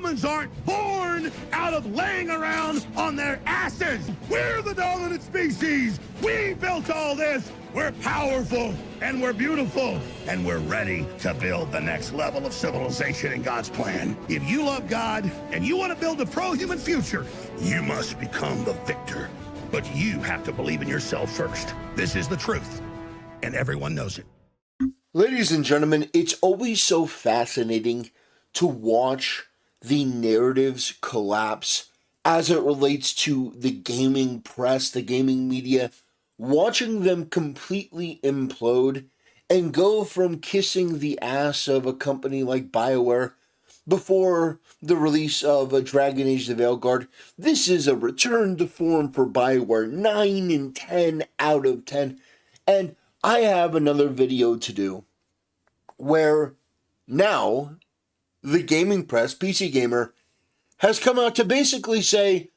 Humans aren't born out of laying around on their asses. We're the dominant species. We built all this. We're powerful and we're beautiful and we're ready to build the next level of civilization in God's plan. If you love God and you want to build a pro-human future, you must become the victor. But you have to believe in yourself first. This is the truth, and everyone knows it. Ladies and gentlemen, it's always so fascinating to watch the narratives collapse as it relates to the gaming press, the gaming media, watching them completely implode and go from kissing the ass of a company like BioWare before the release of Dragon Age the Veilguard. This is a return to form for BioWare, 9 and 10 out of 10. And I have another video to do where now the gaming press, PC Gamer, has come out to basically say,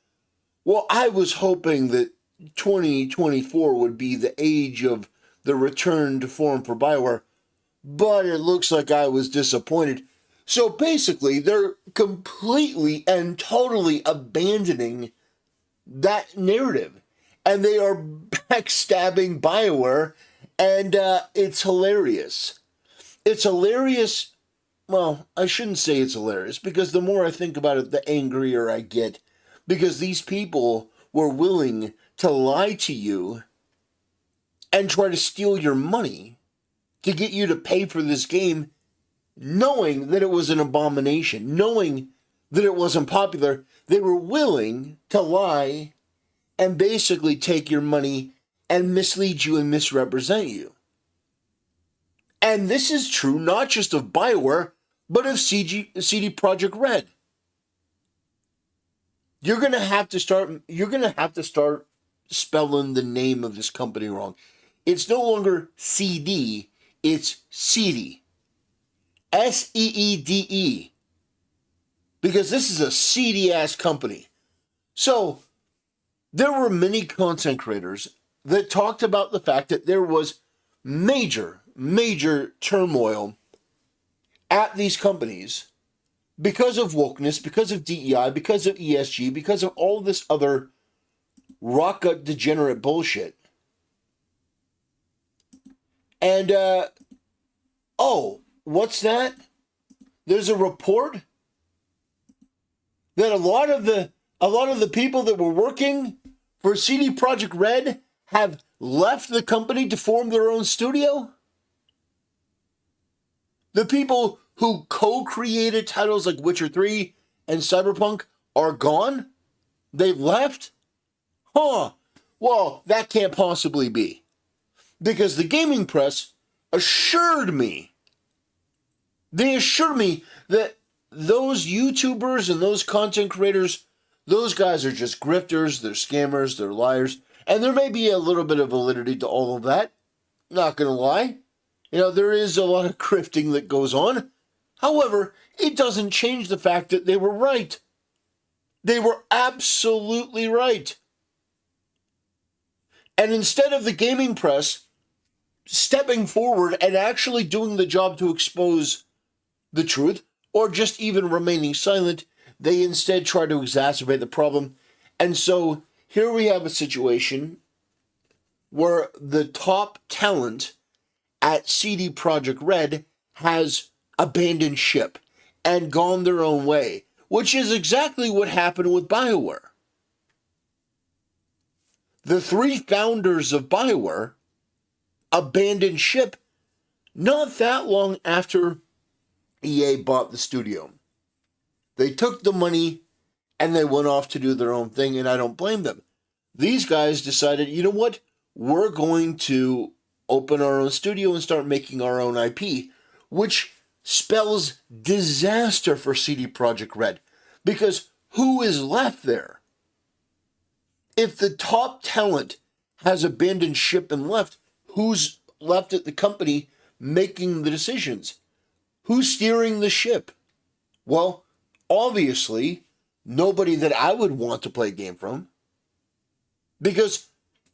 well, I was hoping that 2024 would be the age of the return to form for BioWare, but it looks like I was disappointed. So basically, they're completely and totally abandoning that narrative, and they are backstabbing BioWare, and it's hilarious. It's hilarious. Well, I shouldn't say it's hilarious, because the more I think about it, the angrier I get, because these people were willing to lie to you and try to steal your money to get you to pay for this game, knowing that it was an abomination, knowing that it wasn't popular. They were willing to lie and basically take your money and mislead you and misrepresent you. And this is true not just of BioWare, but of CD Projekt Red. You're gonna have to start spelling the name of this company wrong. It's no longer CD, it's Seedy. Seede. Because this is a seedy ass company. So there were many content creators that talked about the fact that there was major turmoil at these companies because of wokeness, because of DEI, because of ESG, because of all this other rock-gut degenerate bullshit. And, what's that? There's a report that a lot of the people that were working for CD Projekt Red have left the company to form their own studio. The people who co-created titles like Witcher 3 and Cyberpunk are gone? They left? Huh. Well, that can't possibly be. Because the gaming press assured me that those YouTubers and those content creators, those guys are just grifters, they're scammers, they're liars, and there may be a little bit of validity to all of that. Not gonna lie. There is a lot of grifting that goes on. However, it doesn't change the fact that they were right. They were absolutely right. And instead of the gaming press stepping forward and actually doing the job to expose the truth, or just even remaining silent, they instead try to exacerbate the problem. And so here we have a situation where the top talent at CD Projekt Red has abandoned ship and gone their own way, which is exactly what happened with BioWare. The 3 founders of BioWare abandoned ship not that long after EA bought the studio. They took the money and they went off to do their own thing, and I don't blame them. These guys decided, you know what? We're going to open our own studio and start making our own IP, which spells disaster for CD Projekt Red, because who is left there? If the top talent has abandoned ship and left, who's left at the company making the decisions? Who's steering the ship? Well, obviously, nobody that I would want to play a game from. Because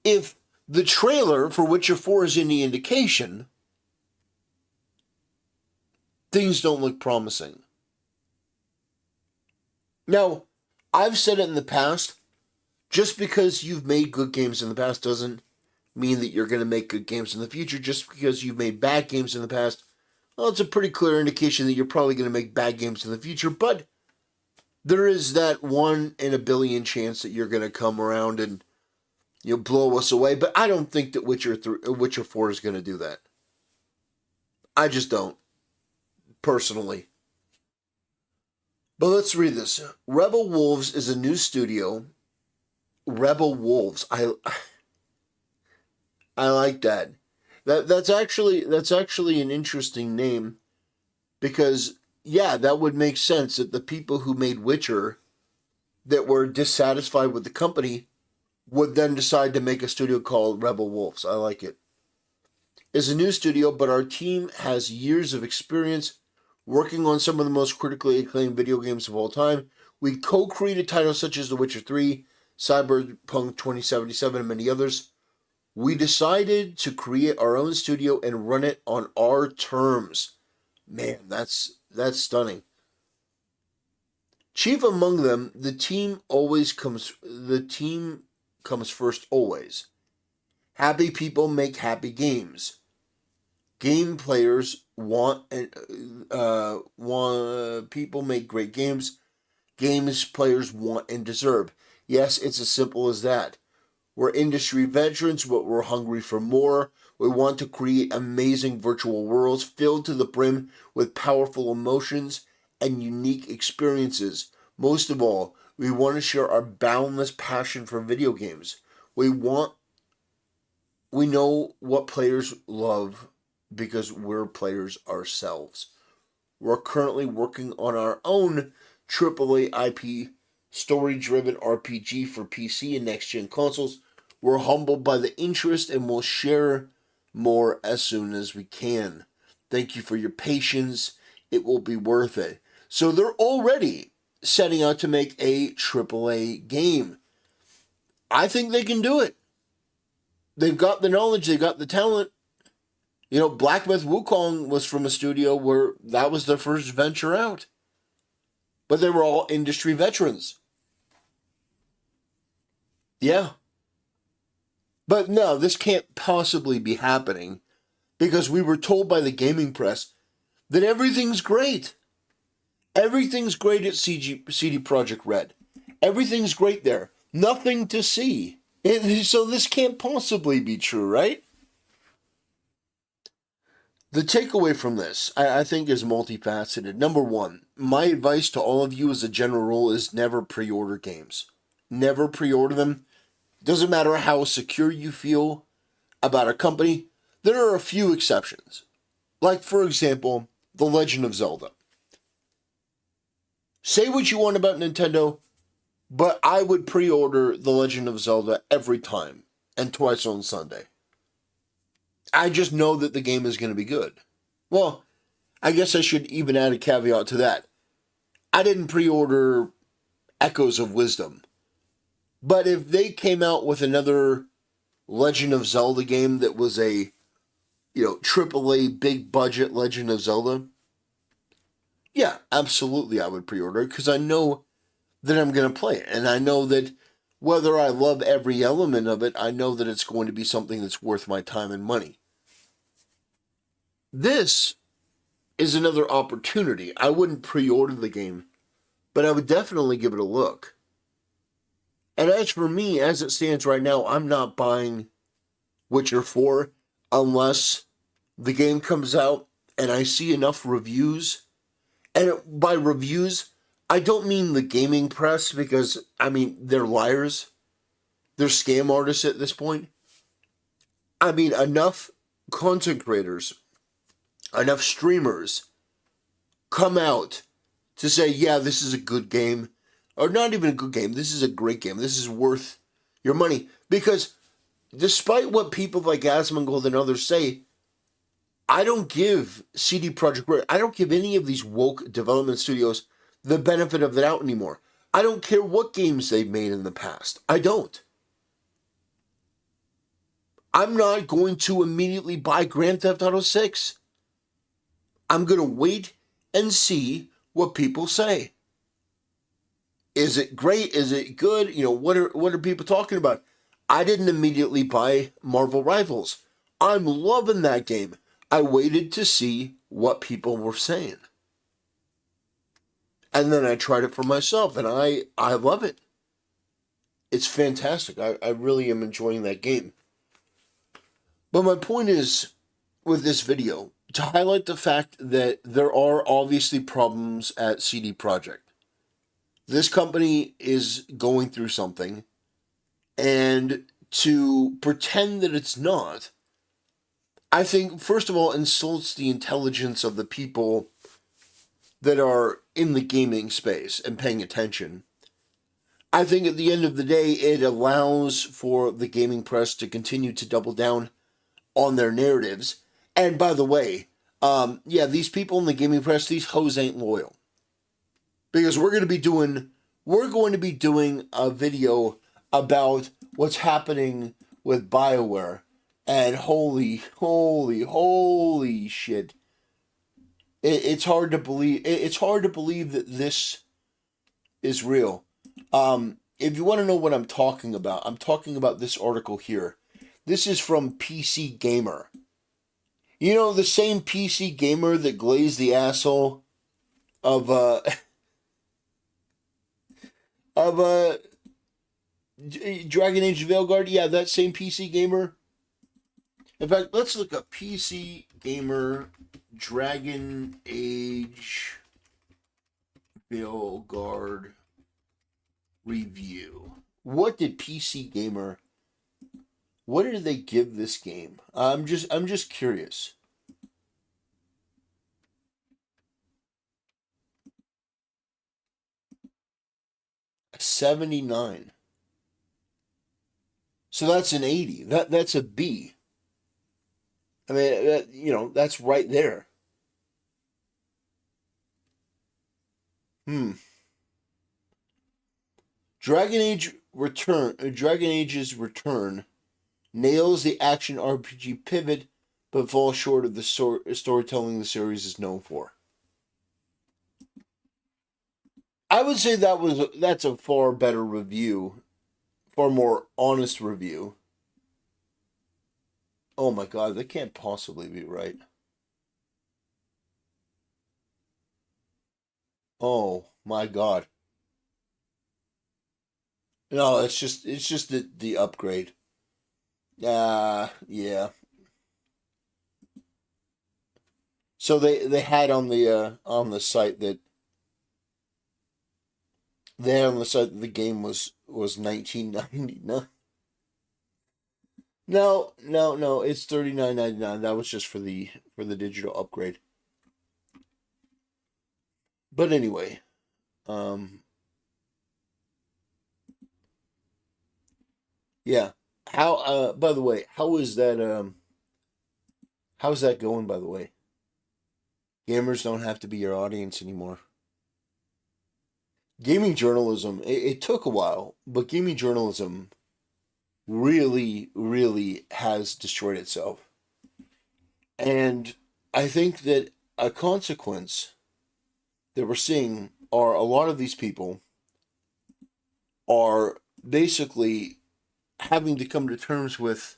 if the trailer for Witcher 4 is any indication, things don't look promising. Now, I've said it in the past, just because you've made good games in the past doesn't mean that you're going to make good games in the future. Just because you've made bad games in the past, well, it's a pretty clear indication that you're probably going to make bad games in the future. But there is that 1 in a billion chance that you're going to come around and blow us away. But I don't think that Witcher 4 is going to do that. I just don't, personally. But let's read this. Rebel Wolves is a new studio. Rebel Wolves. I like that. That's actually an interesting name, because that would make sense that the people who made Witcher that were dissatisfied with the company would then decide to make a studio called Rebel Wolves. I like it. It's a new studio, but our team has years of experience working on some of the most critically acclaimed video games of all time. We co-created titles such as The Witcher 3, Cyberpunk 2077, and many others. We decided to create our own studio and run it on our terms. Man, that's stunning. Chief among them, the team comes first always. Happy people make happy games. Game players people make great games. Games players want and deserve. Yes, it's as simple as that. We're industry veterans, but we're hungry for more. We want to create amazing virtual worlds filled to the brim with powerful emotions and unique experiences. Most of all, we want to share our boundless passion for video games. We know what players love because we're players ourselves. We're currently working on our own AAA IP story-driven RPG for PC and next-gen consoles. We're humbled by the interest and will share more as soon as we can. Thank you for your patience. It will be worth it. So they're already setting out to make a AAA game. I think they can do it. They've got the knowledge. They've got the talent. Black Myth Wukong was from a studio where that was their first venture out. But they were all industry veterans. Yeah. But no, this can't possibly be happening, because we were told by the gaming press that everything's great. Everything's great at CD Projekt Red. Everything's great there. Nothing to see. So this can't possibly be true, right? The takeaway from this, I think, is multifaceted. Number one, my advice to all of you as a general rule is never pre-order games. Never pre-order them. Doesn't matter how secure you feel about a company. There are a few exceptions. Like, for example, The Legend of Zelda. Say what you want about Nintendo, but I would pre-order The Legend of Zelda every time, and twice on Sunday. I just know that the game is going to be good. Well, I guess I should even add a caveat to that. I didn't pre-order Echoes of Wisdom. But if they came out with another Legend of Zelda game that was a, AAA big budget Legend of Zelda, yeah, absolutely I would pre-order it, because I know that I'm going to play it. And I know that whether I love every element of it, I know that it's going to be something that's worth my time and money. This is another opportunity. I wouldn't pre-order the game, but I would definitely give it a look. And as for me, as it stands right now, I'm not buying Witcher 4 unless the game comes out and I see enough reviews. And by reviews, I don't mean the gaming press, because, they're liars. They're scam artists at this point. I mean, enough content creators, enough streamers come out to say, yeah, this is a good game. Or not even a good game. This is a great game. This is worth your money. Because despite what people like Asmongold and others say, I don't give CD Projekt Red, I don't give any of these woke development studios the benefit of the doubt anymore. I don't care what games they've made in the past. I don't. I'm not going to immediately buy Grand Theft Auto 6. I'm going to wait and see what people say. Is it great? Is it good? What are people talking about? I didn't immediately buy Marvel Rivals. I'm loving that game. I waited to see what people were saying. And then I tried it for myself, and I love it. It's fantastic. I really am enjoying that game. But my point is, with this video, to highlight the fact that there are obviously problems at CD Projekt. This company is going through something, and to pretend that it's not, I think, first of all, insults the intelligence of the people that are in the gaming space and paying attention. I think at the end of the day, it allows for the gaming press to continue to double down on their narratives. And by the way, these people in the gaming press, these hoes ain't loyal. Because we're going to be doing a video about what's happening with BioWare. And holy shit. It's hard to believe. It's hard to believe that this is real. If you want to know what I'm talking about this article here. This is from PC Gamer. You know, the same PC Gamer that glazed the asshole of Dragon Age Veilguard. Yeah, that same PC Gamer. In fact, let's look up PC Gamer Dragon Age Veilguard review. What did PC Gamer? What did they give this game? I'm just curious. A 79. So that's an 80. That's a B. I mean, that's right there. Dragon Age's Return nails the action RPG pivot, but falls short of the storytelling the series is known for. I would say that's a far better review, far more honest review. Oh my god, that can't possibly be right. Oh my god. No, it's just the upgrade. Yeah. So they had on the site that the game was 19.99. No, it's 39.99. That was just for the digital upgrade. But anyway, yeah. How by the way, how's that going, by the way? Gamers don't have to be your audience anymore. Gaming journalism, it took a while, but gaming journalism really, really has destroyed itself. And I think that a consequence that we're seeing are a lot of these people are basically having to come to terms with,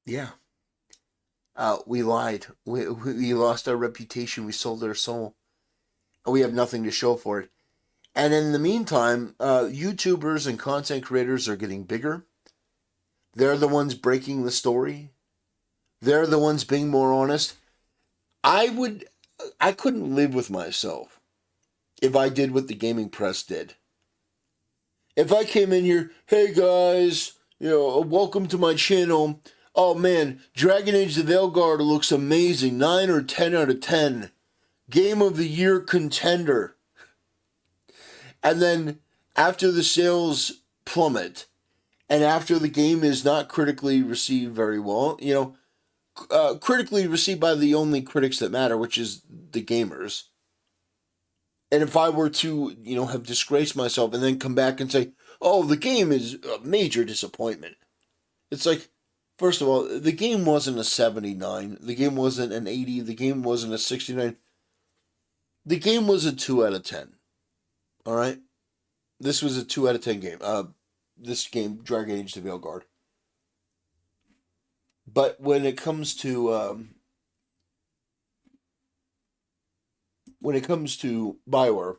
yeah, we lied. We lost our reputation. We sold our soul. And we have nothing to show for it. And in the meantime, YouTubers and content creators are getting bigger. They're the ones breaking the story. They're the ones being more honest. I couldn't live with myself if I did what the gaming press did. If I came in here, hey guys, welcome to my channel. Oh man, Dragon Age the Veilguard looks amazing. 9 or 10 out of 10. Game of the Year contender. And then after the sales plummet, and after the game is not critically received very well, critically received by the only critics that matter, which is the gamers. And if I were to, have disgraced myself and then come back and say, oh, the game is a major disappointment. It's like, first of all, the game wasn't a 79. The game wasn't an 80. The game wasn't a 69. The game was a 2 out of 10. All right, this was a 2 out of 10 game. This game, Dragon Age: The Veilguard. But when it comes to Bioware,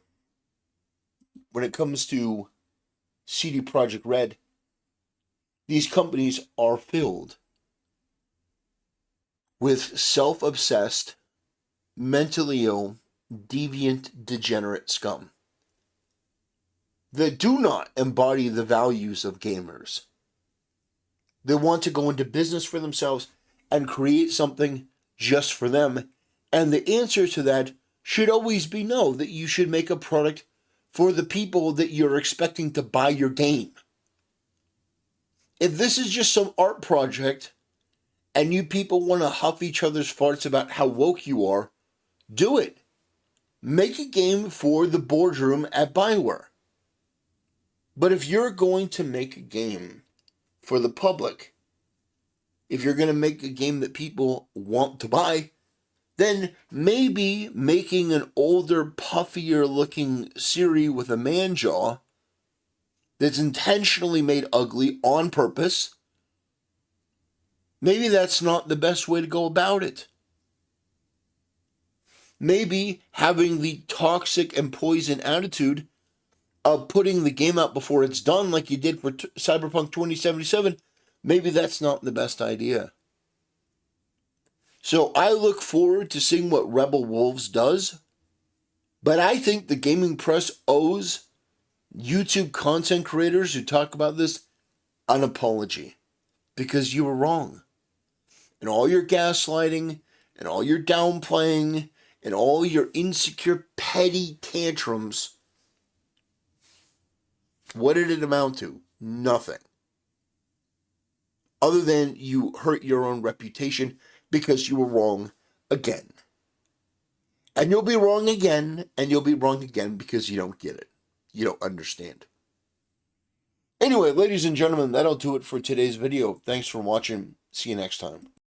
when it comes to CD Projekt Red, these companies are filled with self-obsessed, mentally ill, deviant, degenerate scum that do not embody the values of gamers. They want to go into business for themselves and create something just for them. And the answer to that should always be no, that you should make a product for the people that you're expecting to buy your game. If this is just some art project and you people want to huff each other's farts about how woke you are, do it. Make a game for the boardroom at Bioware. But if you're going to make a game for the public, if you're going to make a game that people want to buy, then maybe making an older, puffier looking Ciri with a man jaw that's intentionally made ugly on purpose, maybe that's not the best way to go about it. Maybe having the toxic and poison attitude of putting the game out before it's done like you did for Cyberpunk 2077, maybe that's not the best idea. So I look forward to seeing what Rebel Wolves does, but I think the gaming press owes YouTube content creators who talk about this an apology, because you were wrong. And all your gaslighting, and all your downplaying, and all your insecure, petty tantrums, what did it amount to? Nothing. Other than you hurt your own reputation because you were wrong again. And you'll be wrong again, and you'll be wrong again because you don't get it. You don't understand. Anyway, ladies and gentlemen, that'll do it for today's video. Thanks for watching. See you next time.